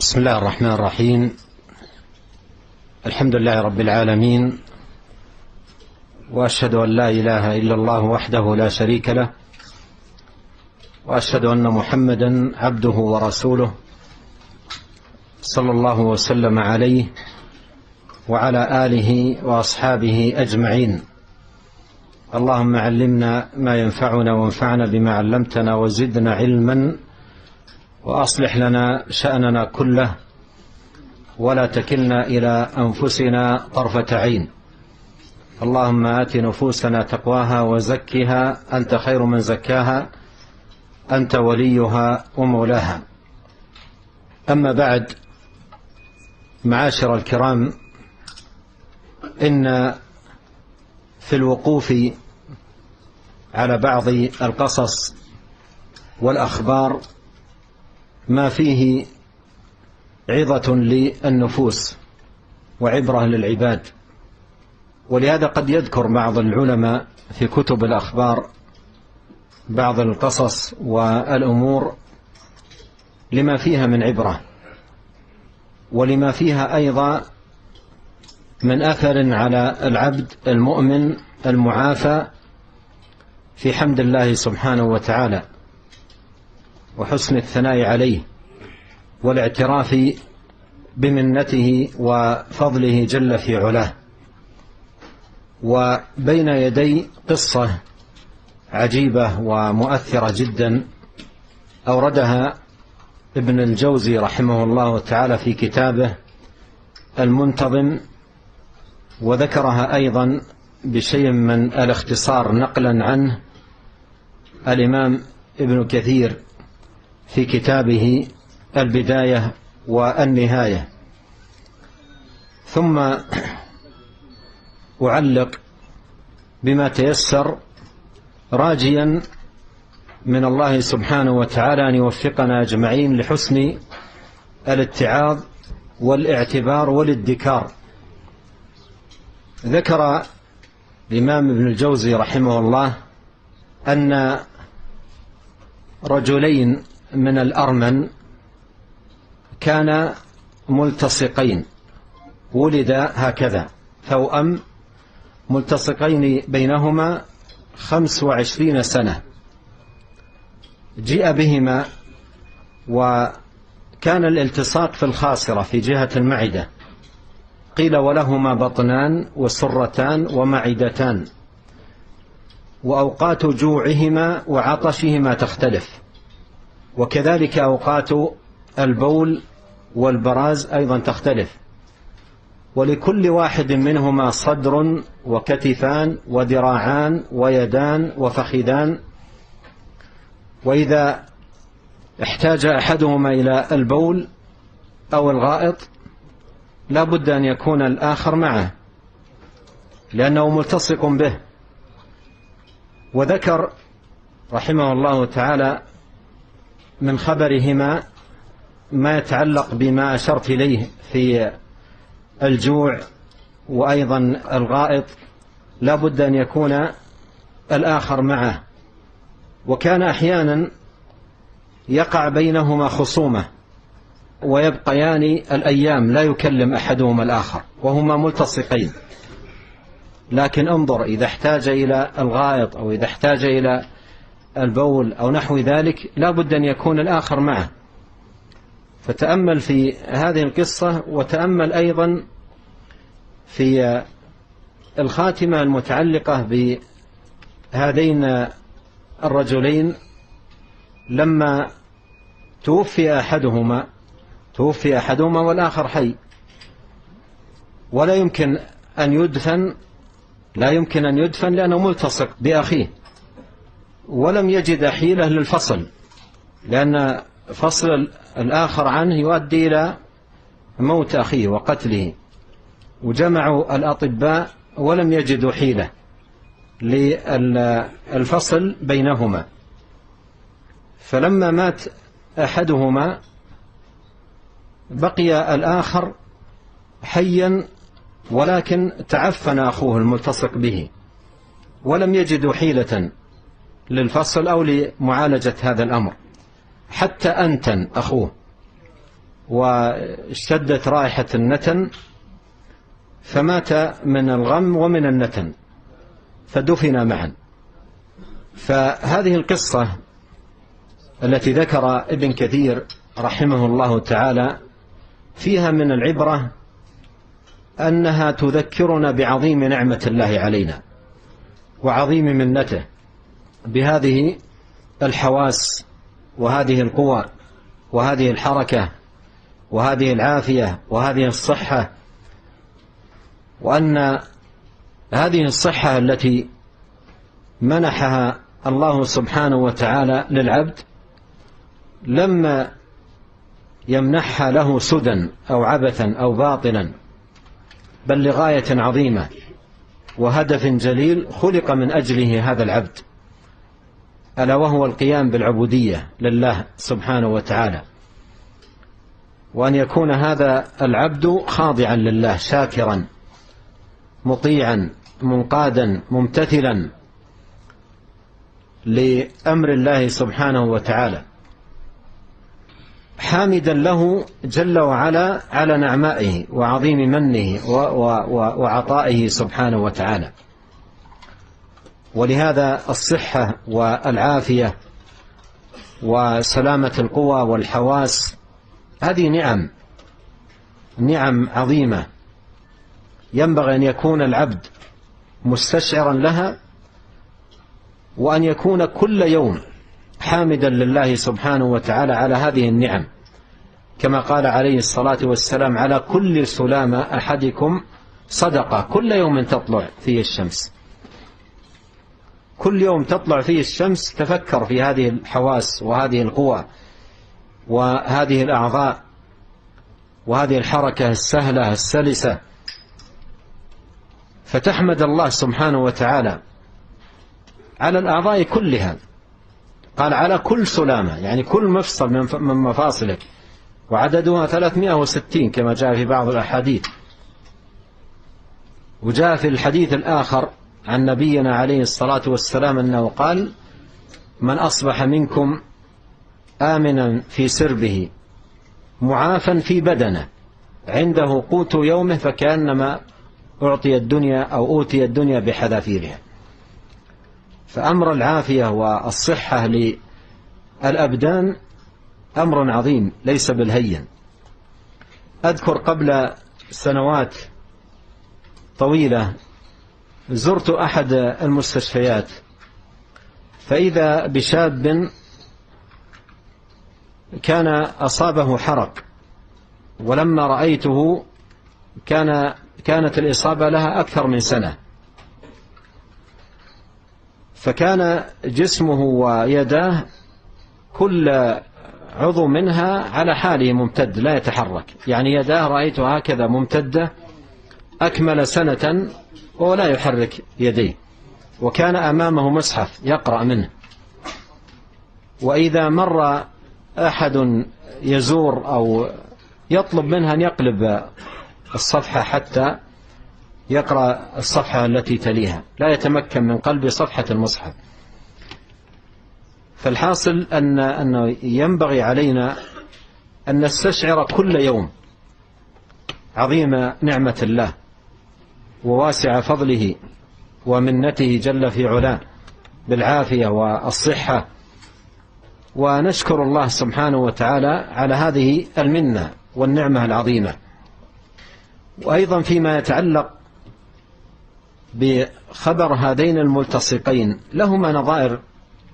بسم الله الرحمن الرحيم. الحمد لله رب العالمين، وأشهد أن لا إله إلا الله وحده لا شريك له، وأشهد أن محمدا عبده ورسوله صلى الله وسلم عليه وعلى آله وأصحابه أجمعين. اللهم علمنا ما ينفعنا وانفعنا بما علمتنا وزدنا علما، وأصلح لنا شأننا كله ولا تكلنا إلى أنفسنا طرفة عين. اللهم آت نفوسنا تقواها وزكها أنت خير من زكاها أنت وليها ومولاها. أما بعد، معاشر الكرام، إن في الوقوف على بعض القصص والأخبار ما فيه عظة للنفوس وعبرة للعباد، ولهذا قد يذكر بعض العلماء في كتب الأخبار بعض القصص والأمور لما فيها من عبرة، ولما فيها أيضا من أثر على العبد المؤمن المعافى في حمد الله سبحانه وتعالى وحسن الثناء عليه والاعتراف بمنته وفضله جل في علاه. وبين يدي قصة عجيبة ومؤثرة جدا أوردها ابن الجوزي رحمه الله تعالى في كتابه المنتظم، وذكرها أيضا بشيء من الاختصار نقلا عنه الإمام ابن كثير في كتابه البداية والنهاية. ثم أعلق بما تيسر، راجيا من الله سبحانه وتعالى أن يوفقنا أجمعين لحسن الاتعاظ والاعتبار والادكار. ذكر الإمام ابن الجوزي رحمه الله أن رجلين من الأرمن كانا ملتصقين، ولدا هكذا توأم ملتصقين بينهما 25 سنة. جيء بهما وكان الالتصاق في الخاصرة في جهة المعدة، قيل ولهما بطنان وسرتان ومعدتان، وأوقات جوعهما وعطشهما تختلف، وكذلك أوقات البول والبراز أيضا تختلف، ولكل واحد منهما صدر وكتفان وذراعان ويدان وفخذان، وإذا احتاج أحدهما إلى البول أو الغائط لا بد أن يكون الآخر معه لأنه ملتصق به. وذكر رحمه الله تعالى من خبرهما ما يتعلق بما أشرت إليه في الجوع وأيضا الغائط، لا بد أن يكون الآخر معه. وكان أحيانا يقع بينهما خصومة ويبقيان الأيام لا يكلم أحدهما الآخر وهما ملتصقين، لكن انظر إذا احتاج إلى الغائط أو إذا احتاج إلى البول أو نحو ذلك لا بد أن يكون الآخر معه. فتأمل في هذه القصة، وتأمل أيضا في الخاتمة المتعلقة بهذين الرجلين لما توفي أحدهما والآخر حي، ولا يمكن أن يدفن لأنه ملتصق بأخيه، ولم يجد حيلة للفصل، لأن فصل الآخر عنه يؤدي إلى موت أخيه وقتله. وجمعوا الأطباء ولم يجدوا حيلة للفصل بينهما، فلما مات أحدهما بقي الآخر حيا، ولكن تعفن أخوه الملتصق به، ولم يجدوا حيلة للفصل أو لمعالجة هذا الأمر حتى أنتن أخوه واشتدت رائحة النتن فمات من الغم ومن النتن فدفن معا. فهذه القصة التي ذكر ابن كثير رحمه الله تعالى فيها من العبرة أنها تذكرنا بعظيم نعمة الله علينا وعظيم منته بهذه الحواس وهذه القوى وهذه الحركة وهذه العافية وهذه الصحة، وأن هذه الصحة التي منحها الله سبحانه وتعالى للعبد لم يمنحها له سدى أو عبثا أو باطلا، بل لغاية عظيمة وهدف جليل خلق من أجله هذا العبد، ألا وهو القيام بالعبودية لله سبحانه وتعالى، وأن يكون هذا العبد خاضعا لله شاكرا مطيعا منقادا ممتثلا لأمر الله سبحانه وتعالى، حامدا له جل وعلا على نعمائه وعظيم منه وعطائه سبحانه وتعالى. ولهذا الصحة والعافية وسلامة القوى والحواس هذه نعم عظيمة ينبغي أن يكون العبد مستشعرا لها، وأن يكون كل يوم حامدا لله سبحانه وتعالى على هذه النعم، كما قال عليه الصلاة والسلام: على كل سلامة أحدكم صدقة، كل يوم تطلع فيه الشمس، كل يوم تطلع فيه الشمس تفكر في هذه الحواس وهذه القوى وهذه الأعضاء وهذه الحركة السهلة السلسة، فتحمد الله سبحانه وتعالى على الأعضاء كلها. قال على كل سلامة، يعني كل مفصل من مفاصلك، وعددها 360 كما جاء في بعض الأحاديث. وجاء في الحديث الآخر عن نبينا عليه الصلاة والسلام أنه قال: من أصبح منكم آمنا في سربه معافا في بدنه عنده قوت يومه فكأنما أعطي الدنيا أو أوتي الدنيا بحذافيرها. فأمر العافية والصحة للأبدان أمر عظيم ليس بالهين. أذكر قبل سنوات طويلة زرت أحد المستشفيات، فإذا بشاب كان أصابه حرق، ولما رأيته كانت الإصابة لها أكثر من سنة، فكان جسمه ويداه كل عضو منها على حاله ممتد لا يتحرك، يعني يداه رأيته هكذا ممتدة أكمل سنة ولا يحرك يديه، وكان أمامه مصحف يقرأ منه، وإذا مر أحد يزور أو يطلب منها أن يقلب الصفحة حتى يقرأ الصفحة التي تليها لا يتمكن من قلب صفحة المصحف. فالحاصل أنه ينبغي علينا أن نستشعر كل يوم عظيم نعمة الله وواسع فضله ومنته جل في علاه بالعافية والصحة، ونشكر الله سبحانه وتعالى على هذه المنة والنعمة العظيمة. وأيضا فيما يتعلق بخبر هذين الملتصقين لهما نظائر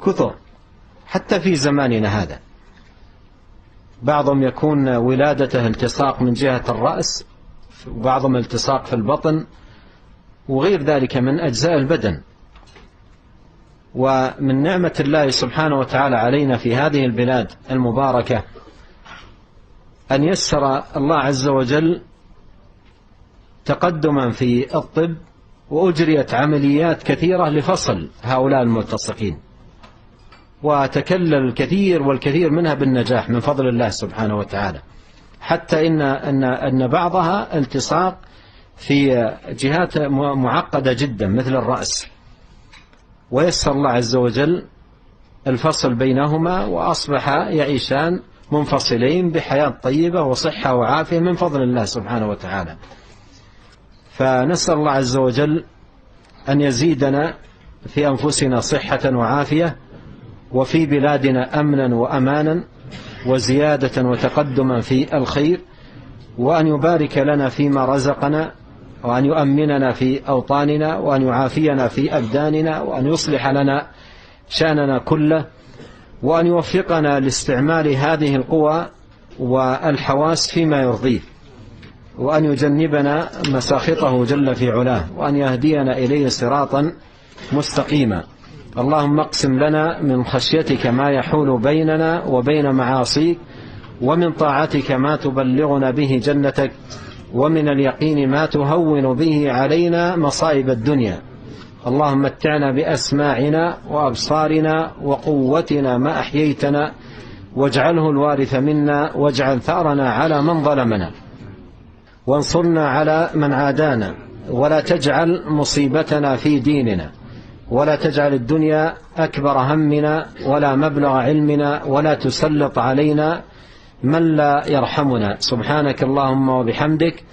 كثر حتى في زماننا هذا. بعضهم يكون ولادته التصاق من جهة الرأس، وبعضهم التصاق في البطن وغير ذلك من أجزاء البدن. ومن نعمة الله سبحانه وتعالى علينا في هذه البلاد المباركة أن يسر الله عز وجل تقدما في الطب، وأجريت عمليات كثيرة لفصل هؤلاء الملتصقين، وتكلل الكثير والكثير منها بالنجاح من فضل الله سبحانه وتعالى، حتى أن بعضها التصاق في جهات معقدة جدا مثل الرأس، ويسر الله عز وجل الفصل بينهما وأصبح يعيشان منفصلين بحياة طيبة وصحة وعافية من فضل الله سبحانه وتعالى. فنسأل الله عز وجل أن يزيدنا في أنفسنا صحة وعافية، وفي بلادنا أمنا وأمانا وزيادة وتقدما في الخير، وأن يبارك لنا فيما رزقنا، وأن يؤمننا في أوطاننا، وأن يعافينا في أبداننا، وأن يصلح لنا شأننا كله، وأن يوفقنا لاستعمال هذه القوى والحواس فيما يرضيه، وأن يجنبنا مساخطه جل في علاه، وأن يهدينا إليه صراطا مستقيما. اللهم اقسم لنا من خشيتك ما يحول بيننا وبين معاصيك، ومن طاعتك ما تبلغنا به جنتك، ومن اليقين ما تهون به علينا مصائب الدنيا. اللهم متعنا بأسماعنا وأبصارنا وقوتنا ما أحييتنا، واجعله الوارث منا، واجعل ثأرنا على من ظلمنا، وانصرنا على من عادانا، ولا تجعل مصيبتنا في ديننا، ولا تجعل الدنيا أكبر همنا ولا مبلغ علمنا، ولا تسلط علينا من لا يرحمنا. سبحانك اللهم وبحمدك،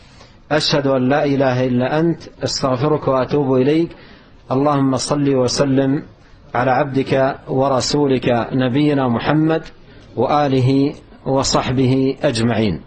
أشهد أن لا إله إلا أنت، أستغفرك وأتوب إليك. اللهم صل وسلم على عبدك ورسولك نبينا محمد وآله وصحبه أجمعين.